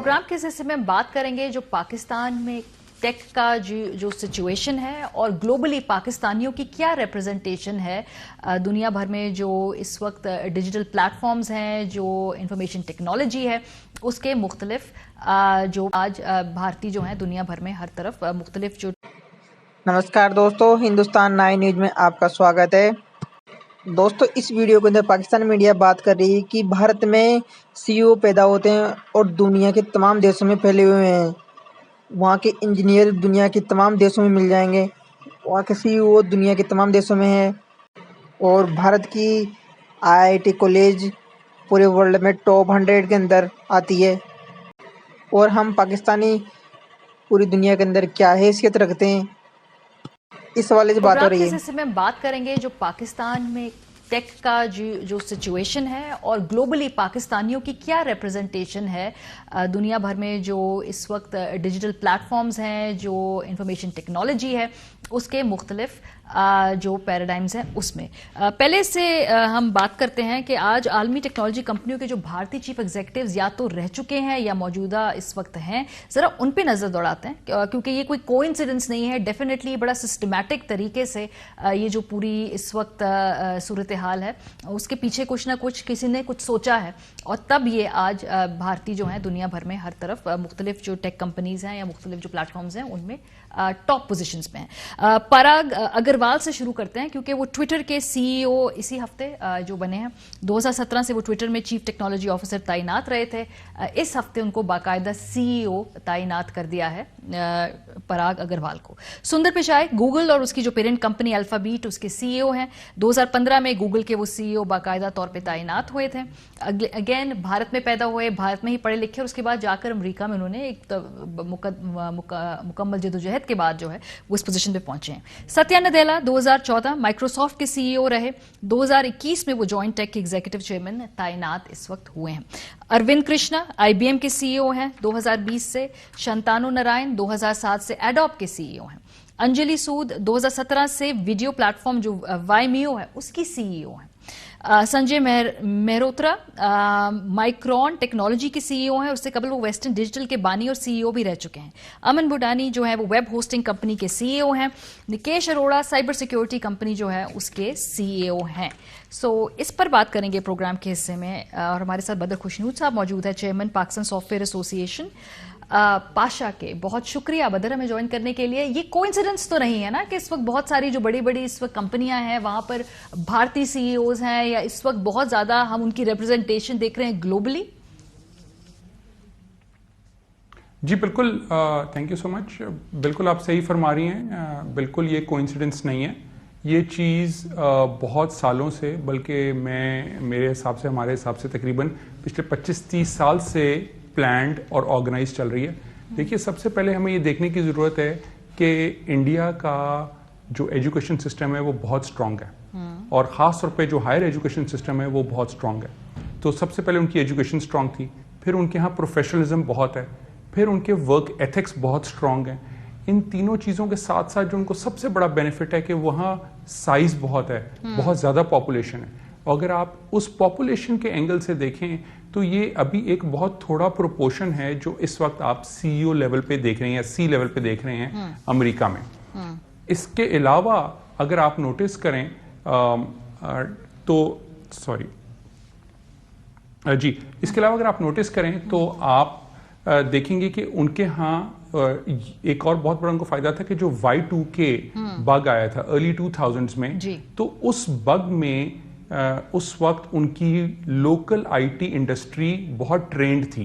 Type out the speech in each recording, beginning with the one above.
Programme के हिस्से में बात करेंगे जो पाकिस्तान में टेक का जो सिचुएशन है और ग्लोबली पाकिस्तानियों की क्या रिप्रेजेंटेशन है दुनिया भर में, जो इस वक्त डिजिटल प्लेटफॉर्म्स हैं, जो इंफॉर्मेशन टेक्नोलॉजी है, उसके मुख्तलिफ जो आज भारतीय जो हैं दुनिया भर में हर तरफ मुख्तलिफ जो। नमस्कार दोस्तों, हिंदुस्तान 9 न्यूज़ में आपका स्वागत है। दोस्तों, इस वीडियो के अंदर पाकिस्तान मीडिया बात कर रही है कि भारत में सीईओ पैदा होते हैं और दुनिया के तमाम देशों में फैले हुए हैं। वहाँ के इंजीनियर दुनिया के तमाम देशों में मिल जाएंगे। वहाँ के सीईओ दुनिया के तमाम देशों में हैं और भारत की आईआईटी कॉलेज पूरे वर्ल्ड में टॉप 100 के अंदर आती है। और हम पाकिस्तानी पूरी दुनिया के अंदर क्या हैसियत रखते हैं, इस हवाले से बात हो रही है। इस में बात करेंगे जो पाकिस्तान में टेक का जो सिचुएशन है और ग्लोबली पाकिस्तानियों की क्या रिप्रेजेंटेशन है दुनिया भर में, जो इस वक्त डिजिटल प्लेटफॉर्म्स हैं, जो इंफॉर्मेशन टेक्नोलॉजी है, उसके मुख्तलिफ जो पैराडाइम्स हैं उसमें। पहले से हम बात करते हैं कि आज आलमी टेक्नोलॉजी कंपनियों के जो भारतीय चीफ एग्जीक्यूटिव्स या तो रह चुके हैं या मौजूदा इस वक्त हैं, जरा उन पे नजर दौड़ाते हैं, क्योंकि ये कोई कोइंसिडेंस नहीं है। डेफिनेटली बड़ा सिस्टमैटिक तरीके से ये जो पूरी इस वक्त सूरत हाल है, उसके पीछे कुछ ना कुछ किसी ने कुछ सोचा है और तब ये आज भारतीय जो हैं दुनिया भर में हर तरफ मुख्तलिफ जो टेक कंपनीज हैं या मुख्तलिफ जो प्लेटफॉर्म्स हैं उनमें टॉप पोजीशंस में हैं। पराग अग्रवाल से शुरू करते हैं, क्योंकि वो ट्विटर के सीईओ इसी हफ्ते जो बने हैं। 2017 से वो ट्विटर में चीफ टेक्नोलॉजी ऑफिसर तैनात रहे थे। इस हफ्ते उनको बाकायदा सीईओ तैनात कर दिया है पराग अग्रवाल को। सुंदर पिचाई गूगल और उसकी जो पेरेंट कंपनी अल्फाबीट, उसके सीईओ हैं। 2015 में गूगल के वो सीईओ बाकायदा तौर पे तैनात हुए थे। अगेन भारत में पैदा हुए, भारत में ही पढ़े लिखे और उसके बाद जाकर अमेरिका में उन्होंने एक मुकम्मल जदोजहद के बाद जो है वो इस पोजीशन पे पहुंचे हैं। सत्या नदेला 2014 माइक्रोसॉफ्ट के सीईओ रहे। 2021 में वो जॉइंट टेक के एग्जीक्यूटिव चेयरमैन तैनात इस वक्त हुए हैं। अरविंद कृष्णा आईबीएम के सीईओ हैं 2020 से। शंतानु नारायण 2007 से एडोब के सीईओ हैं। अंजलि सूद 2017 से वीडियो प्लेटफॉर्म जो वाइमियो है उसकी सीईओ हैं। संजय मेहरोत्रा माइक्रॉन टेक्नोलॉजी के सीईओ हैं। उससे कबल वो वेस्टर्न डिजिटल के बानी और सीईओ भी रह चुके हैं। अमन बुडानी जो है वो वेब होस्टिंग कंपनी के सीईओ हैं। Nikesh Arora cyber security company जो है उसके सीईओ हैं। इस पर बात करेंगे प्रोग्राम के हिस्से में और हमारे साथ बदर खुशनूद साहब मौजूद है, chairman Pakistan software association Pasha के। बहुत शुक्रिया बदर हमें ज्वाइन करने के लिए। ये कोइंसिडेंस तो नहीं है ना कि इस वक्त बहुत सारी जो बड़ी बड़ी इस वक्त कंपनियां हैं वहां पर भारतीय सीईओज हैं, या इस वक्त बहुत ज्यादा हम उनकी रिप्रेजेंटेशन देख रहे हैं ग्लोबली? जी बिल्कुल, थैंक यू सो मच। बिल्कुल आप सही फरमा रही हैं। बिल्कुल ये कोइंसिडेंस नहीं है। ये चीज़ बहुत सालों से, बल्कि मेरे हिसाब से, हमारे हिसाब से तकरीबन पिछले 25-30 साल से प्लान्ड और ऑर्गेनाइज चल रही है। देखिए, सबसे पहले हमें ये देखने की ज़रूरत है कि इंडिया का जो एजुकेशन सिस्टम है वो बहुत स्ट्रांग है और ख़ास तौर पे जो हायर एजुकेशन सिस्टम है वो बहुत स्ट्रांग है। तो सबसे पहले उनकी एजुकेशन स्ट्रांग थी, फिर उनके यहाँ प्रोफेशनलिज्म बहुत है, फिर उनके वर्क एथिक्स बहुत स्ट्रांग है। इन तीनों चीज़ों के साथ साथ जो उनको सबसे बड़ा बेनिफिट है कि वहाँ साइज बहुत है, बहुत ज़्यादा पॉपुलेशन है। और अगर आप उस पॉपुलेशन के एंगल से देखें तो ये अभी एक बहुत थोड़ा प्रोपोर्शन है जो इस वक्त आप सीईओ लेवल पे देख रहे हैं या सी लेवल पे देख रहे हैं अमेरिका में। इसके अलावा अगर आप नोटिस करें तो इसके अलावा अगर आप नोटिस करें तो आप देखेंगे कि उनके यहाँ एक और बहुत बड़ा उनको फायदा था कि जो Y2K बग आया था अर्ली 2000s में, तो उस बग में उस वक्त उनकी लोकल आईटी इंडस्ट्री बहुत ट्रेंड थी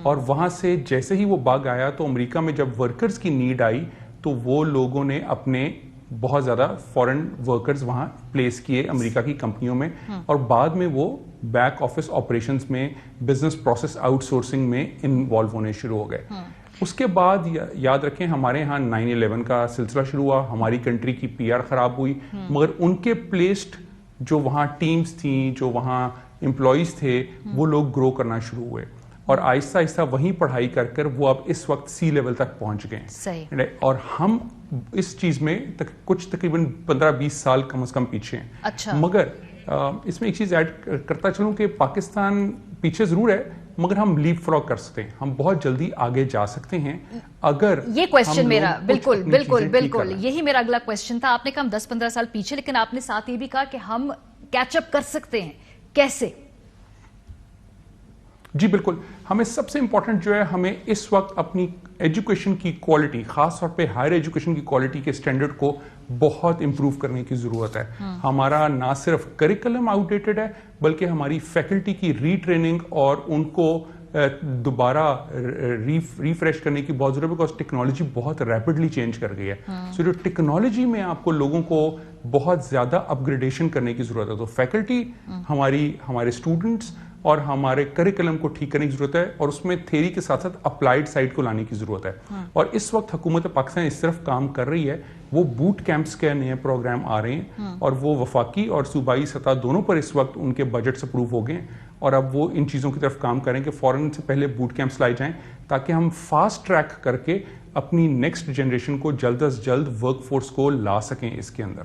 और वहां से जैसे ही वो बग आया तो अमेरिका में जब वर्कर्स की नीड आई तो वो लोगों ने अपने बहुत ज़्यादा फॉरेन वर्कर्स वहां प्लेस किए अमेरिका की कंपनियों में और बाद में वो बैक ऑफिस ऑपरेशंस में, बिजनेस प्रोसेस आउटसोर्सिंग में इन्वॉल्व होने शुरू हो गए। उसके बाद याद रखें हमारे यहाँ 9/11 का सिलसिला शुरू हुआ, हमारी कंट्री की पीआर खराब हुई, मगर उनके प्लेस्ड जो वहाँ टीम्स थी, जो वहाँ एम्प्लॉयज थे, वो लोग ग्रो करना शुरू हुए और आहिस्ता आहिस्ता वहीं पढ़ाई कर वो अब इस वक्त सी लेवल तक पहुंच गए। और हम इस चीज में कुछ तकरीबन 15-20 साल कम से कम पीछे हैं। अच्छा। मगर इसमें एक चीज ऐड करता चलूं कि पाकिस्तान پیچھے ضرور ہے مگر ہم لیپ فراگ کر سکتے ہیں, ہم بہت جلدی آگے جا سکتے ہیں اگر یہ کوشچن میرا بالکل یہی میرا اگلا کوشچن تھا. آپ نے کہا ہم 10-15 سال پیچھے, لیکن آپ نے ساتھ یہ بھی کہا کہ ہم کیچ اپ کر سکتے ہیں, کیسے؟ جی بالکل, ہمیں سب سے امپورٹنٹ جو ہے ہمیں اس وقت اپنی ایجوکیشن کی کوالٹی, خاص طور پہ ہائر ایجوکیشن کی کوالٹی کے اسٹینڈرڈ کو بہت امپروو کرنے کی ضرورت ہے. ہمارا نہ صرف کریکلم آؤٹ ڈیٹڈ ہے بلکہ ہماری فیکلٹی کی ری ٹریننگ اور ان کو دوبارہ ریفریش کرنے کی بہت ضرورت ہے, بیکاز ٹیکنالوجی بہت ریپڈلی چینج کر گئی ہے. سو جو ٹیکنالوجی میں آپ کو لوگوں کو بہت زیادہ اپ گریڈیشن کرنے کی ضرورت ہے, تو فیکلٹی ہمارے اسٹوڈنٹس اور ہمارے کریکلم کو ٹھیک کرنے کی ضرورت ہے, اور اس میں تھیری کے ساتھ ساتھ اپلائیڈ سائڈ کو لانے کی ضرورت ہے. اور اس وقت حکومت پاکستان اس طرف کام کر رہی ہے, وہ بوٹ کیمپس کے نئے پروگرام آ رہے ہیں اور وہ وفاقی اور صوبائی سطح دونوں پر اس وقت ان کے بجٹس اپروو ہو گئے ہیں, اور اب وہ ان چیزوں کی طرف کام کریں کہ فوراً سے پہلے بوٹ کیمپس لائے جائیں تاکہ ہم فاسٹ ٹریک کر کے اپنی نیکسٹ جنریشن کو جلد از جلد ورک فورس کو لا سکیں اس کے اندر.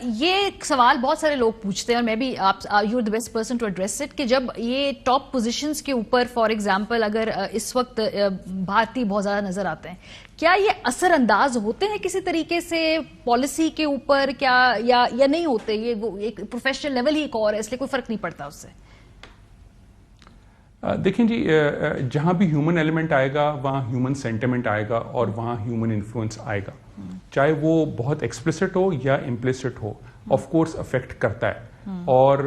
یہ سوال بہت سارے لوگ پوچھتے ہیں, اور میں بھی you are the best person to address it, کہ جب یہ ٹاپ پوزیشنز کے اوپر فار ایگزامپل اگر اس وقت بھارتی بہت زیادہ نظر آتے ہیں, کیا یہ اثر انداز ہوتے ہیں کسی طریقے سے پالیسی کے اوپر, کیا یا نہیں ہوتے؟ یہ وہ ایک پروفیشنل لیول ہی ایک اور ہے, اس لیے کوئی فرق نہیں پڑتا اس سے. دیکھیں جی, جہاں بھی ہیومن ایلیمنٹ آئے گا وہاں ہیومن سینٹیمنٹ آئے گا اور وہاں ہیومن انفلوئنس آئے گا, چاہے وہ بہت ایکسپلسٹ ہو یا امپلسٹ ہو, آف کورس افیکٹ کرتا ہے اور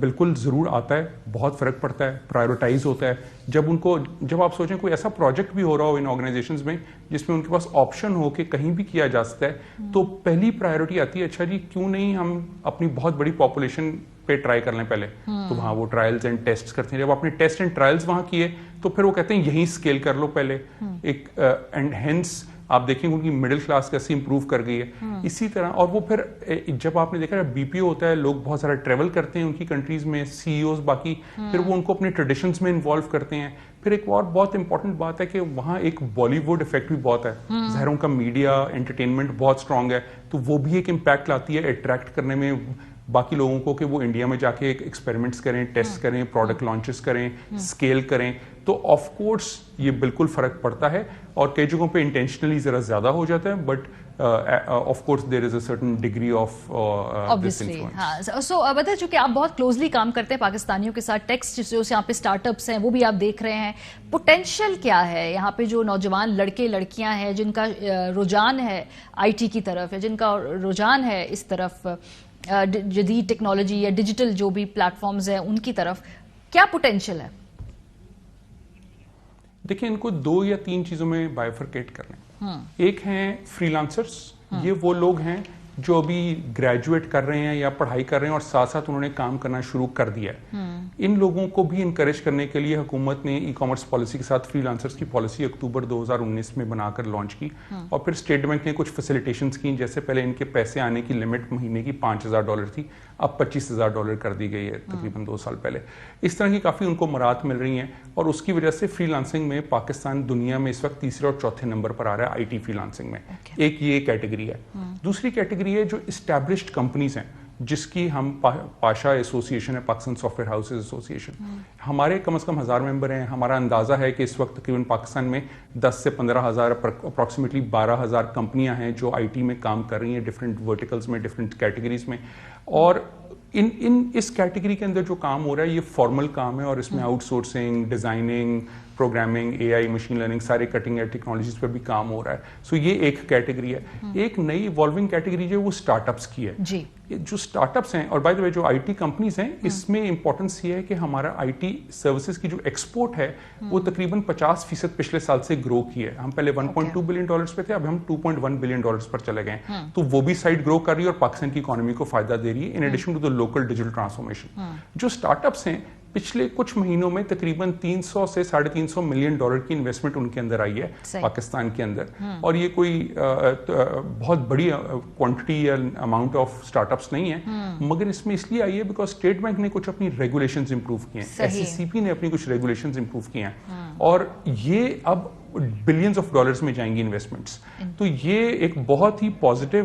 بالکل ضرور آتا ہے, بہت فرق پڑتا ہے, پرائیورٹائز ہوتا ہے. جب آپ سوچیں کوئی ایسا پروجیکٹ بھی ہو رہا ہو ان آرگنائزیشنز میں جس میں ان کے پاس آپشن ہو کہ کہیں بھی کیا جا سکتا ہے, تو پہلی پرائیورٹی آتی ہے اچھا جی کیوں نہیں ہم اپنی بہت بڑی پاپولیشن پہ ٹرائی کر لیں پہلے. تو وہاں وہ ٹرائلز اینڈ ٹیسٹ کرتے ہیں, جب آپ نے ٹیسٹ اینڈ ٹرائلز وہاں کیے تو پھر وہ کہتے ہیں یہیں اسکیل کر لو پہلے. ایک اینڈ ہینس آپ دیکھیں گے ان کی مڈل کلاس کیسے امپروو کر گئی ہے. اسی طرح, اور وہ پھر جب آپ نے دیکھا بی پی او ہوتا ہے, لوگ بہت سارا ٹریول کرتے ہیں ان کی کنٹریز میں, سی ای اوز باقی, پھر وہ ان کو اپنے ٹریڈیشنز میں انوالو کرتے ہیں. پھر ایک اور بہت امپورٹنٹ بات ہے کہ وہاں ایک بالی ووڈ افیکٹ بھی بہت ہے, ظاہر ان کا میڈیا انٹرٹینمنٹ بہت اسٹرانگ ہے, تو وہ بھی ایک امپیکٹ لاتی ہے اٹریکٹ کرنے میں باقی لوگوں کو کہ وہ انڈیا میں جا کے ایکسپیریمنٹس کریں, ٹیسٹ کریں, پروڈکٹ لانچز کریں, اسکیل کریں. تو آف کورس یہ بالکل فرق پڑتا ہے, اور کئی جگہوں پہ انٹینشنلی ذرا زیادہ ہو جاتا ہے, but of course there is a certain degree of this influence. So Badar, چونکہ آپ بہت کلوزلی کام کرتے ہیں پاکستانیوں کے ساتھ, ٹیکس جو یہاں پہ اسٹارٹ اپس ہیں وہ بھی آپ دیکھ رہے ہیں, پوٹینشیل کیا ہے یہاں پہ جو نوجوان لڑکے لڑکیاں ہیں جن کا رجحان ہے آئی ٹی کی طرف, جن کا رجحان ہے اس طرف جدید ٹیکنالوجی یا ڈیجیٹل جو بھی پلیٹ فارمز ہیں ان کی طرف, کیا پوٹینشیل ہے؟ دیکھیں ان کو 2 یا 3 چیزوں میں بائیفرکیٹ کر لیں. ایک ہیں فری لانسرس, یہ وہ لوگ ہیں جو ابھی گریجویٹ کر رہے ہیں یا پڑھائی کر رہے ہیں اور ساتھ ساتھ انہوں نے کام کرنا شروع کر دیا ہے. ان لوگوں کو بھی انکریج کرنے کے لیے حکومت نے ای کامرس پالیسی کے ساتھ فری لانسرس کی پالیسی اکتوبر 2019 میں بنا کر لانچ کی, اور پھر اسٹیٹ بینک نے کچھ فیسیلیٹیشنز کی, جیسے پہلے ان کے پیسے آنے کی لمٹ مہینے کی $5,000 تھی, اب $25,000 کر دی گئی ہے تقریباً 2 سال پہلے. اس طرح کی کافی ان کو مراحت مل رہی ہیں, اور اس کی وجہ سے فری لانسنگ میں پاکستان دنیا میں اس وقت 3رے اور 4تھے نمبر پر آ رہا ہے آئی ٹی فری لانسنگ میں. ایک یہ کیٹیگری ہے. دوسری کیٹیگری ہے جو اسٹیبلشڈ کمپنیز ہیں, جس کی ہم پاشا ایسوسیشن ہے, Pakistan soft where houses association, ہمارے کم از کم 1000 ممبر ہیں. ہمارا اندازہ ہے کہ اس وقت تقریباً پاکستان میں 10 سے 15,000 اپروکسیمیٹلی 12,000 کمپنیاں ہیں جو آئی ٹی میں کام کر رہی ہیں, ڈفرینٹ ورٹیکلز میں, ڈفرینٹ کیٹیگریز میں. اور اس کیٹیگری کے اندر جو کام ہو رہا ہے یہ فارمل کام ہے, اور اس میں آؤٹ سورسنگ, ڈیزائننگ, پروگرامنگ, اے آئی, مشین لرننگ, سارے کٹنگ ایج ٹیکنالوجیز پہ بھی کام ہو رہا ہے. سو یہ ایک کیٹیگری ہے. ایک نئی ایوالونگ کیٹیگری جو ہے وہ اسٹارٹ اپس کی ہے. جی, جو اسٹارٹ اپس ہیں, اور بائی دا وے جو آئی ٹی کمپنیز ہیں, اس میں امپورٹنس یہ ہے کہ ہمارا آئی ٹی سروسز کی جو ایکسپورٹ ہے وہ تقریباً 50% پچھلے سال سے گرو کی ہے. ہم پہلے $1.2 بلین پہ تھے, اب ہم $2.1 بلین پر چلے گئے ہیں. تو وہ بھی سائڈ گرو کر رہی ہے اور پاکستان کی اکانومی کو فائدہ دے رہی ہے, in addition to the local digital transformation. جو اسٹارٹ اپس ہیں پچھلے کچھ مہینوں میں تقریباً $300 سے $350 ملین کی انویسٹمنٹ ان کے اندر آئی ہے پاکستان کے اندر. اور یہ کوئی بہت بڑی کوانٹٹی یا اماؤنٹ آف اسٹارٹ اپس نہیں ہے, مگر اس میں اس لیے آئی ہے بیکاز اسٹیٹ بینک نے کچھ اپنی ریگولیشنز امپروو کی ہیں, ایس سی سی پی نے اپنی کچھ ریگولیشنز امپروو کی ہیں, اور یہ اب بلینز آف ڈالرز میں جائیں گی انویسٹمنٹس. تو یہ ایک بہت ہی پازیٹیو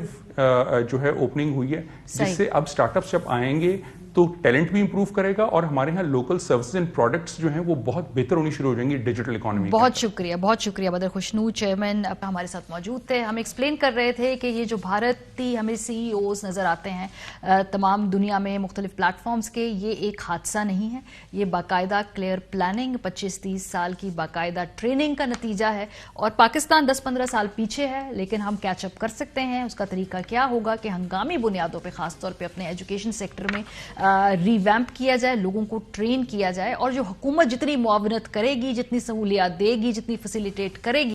جو ہے اوپننگ ہوئی ہے, جس سے اب اسٹارٹ اپس جب آئیں گے तो टैलेंट भी इंप्रूव करेगा और हमारे यहाँ लोकल सर्विसेज एंड प्रोडक्ट्स जो हैं वो बहुत बेहतर होनी शुरू हो जाएंगी डिजिटल इकोनॉमी। बहुत शुक्रिया बदर खुशनू चेयरमैन हमारे साथ मौजूद थे। हम एक्सप्लेन कर रहे थे कि ये जो भारतीय हमें CEOs नज़र आते हैं तमाम दुनिया में मुख्तलिफ प्लेटफॉर्म्स के, ये एक हादसा नहीं है, ये बाकायदा क्लियर प्लानिंग 25-30 साल की बाकायदा ट्रेनिंग का नतीजा है। और पाकिस्तान 10-15 साल पीछे है, लेकिन हम कैचअप कर सकते हैं। उसका तरीका क्या होगा कि हंगामी बुनियादों पर खासतौर पर अपने एजुकेशन सेक्टर में रिवैम्प किया जाए, लोगों को ट्रेन किया जाए और जो हुकूमत जितनी मुआवनत करेगी, जितनी सहूलियात देगी, जितनी फैसिलिटेट करेगी,